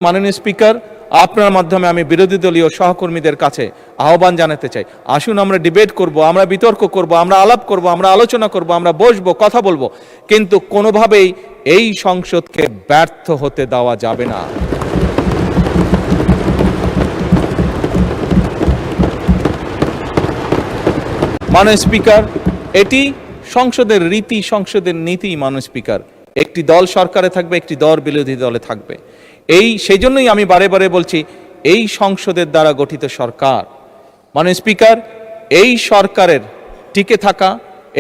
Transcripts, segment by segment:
মাননীয় স্পিকার, আপনার মাধ্যমে আমি বিরোধী দলীয় সহকর্মীদের কাছে আহ্বান জানাতে চাই, আসুন আমরা ডিবেট করব, আমরা বিতর্ক করব, আমরা আলাপ করব, আমরা আলোচনা করব, আমরা বসবো, কথা বলবো, কিন্তু কোনোভাবেই এই সংসদকে ব্যর্থ হতে দেওয়া যাবে না। মাননীয় স্পিকার, এটি সংসদের রীতি, সংসদের নীতি। মাননীয় স্পিকার, একটি দল সরকারে থাকবে, একটি দল বিরোধী দলে থাকবে। সেই জন্যই আমি বারে বারে বলছি, এই সংসদের দ্বারা গঠিত সরকার। মাননীয় স্পিকার, এই সরকারের টিকে থাকা,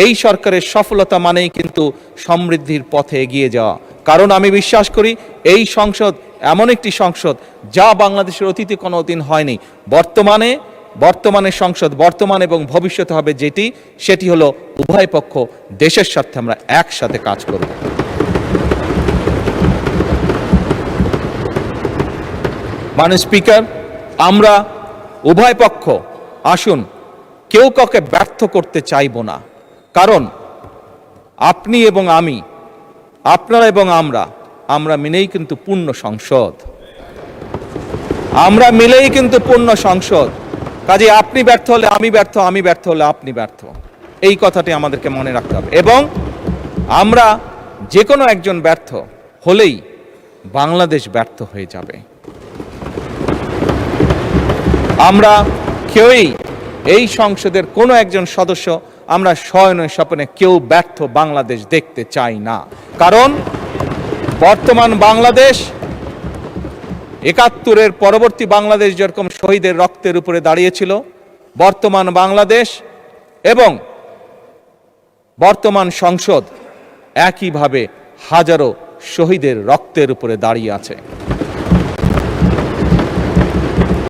এই সরকারের সফলতা মানেই কিন্তু সমৃদ্ধির পথে এগিয়ে যাওয়া। কারণ আমি বিশ্বাস করি এই সংসদ এমন একটি সংসদ যা বাংলাদেশের অতীতে কোনো দিন হয়নি। বর্তমানে সংসদ, বর্তমান এবং ভবিষ্যতে হবে সেটি হলো উভয় পক্ষ দেশের স্বার্থে আমরা একসাথে কাজ করব। মাননীয় স্পিকার, আমরা উভয় পক্ষ আসুন কেউ কাউকে ব্যর্থ করতে চাইব না। কারণ আপনি এবং আমি, আপনারা এবং আমরা মিলেই কিন্তু পূর্ণ সংসদ। আমরা মিলেই কিন্তু পূর্ণ সংসদ। কাজে আপনি ব্যর্থ হলে আমি ব্যর্থ, আমি ব্যর্থ হলে আপনি ব্যর্থ। এই কথাটি আমাদেরকে মনে রাখতে হবে। এবং আমরা যে কোনো একজন ব্যর্থ হলেই বাংলাদেশ ব্যর্থ হয়ে যাবে। আমরা কেউই এই সংসদের কোনো একজন সদস্য আমরা শয়নে স্বপ্নে কেউ ব্যর্থ বাংলাদেশ দেখতে চাই না। কারণ বর্তমান বাংলাদেশ ৭১-এর পরবর্তী বাংলাদেশ যেরকম শহীদের রক্তের উপরে দাঁড়িয়েছিল, বর্তমান বাংলাদেশ এবং বর্তমান সংসদ একইভাবে হাজারো শহীদের রক্তের উপরে দাঁড়িয়ে আছে।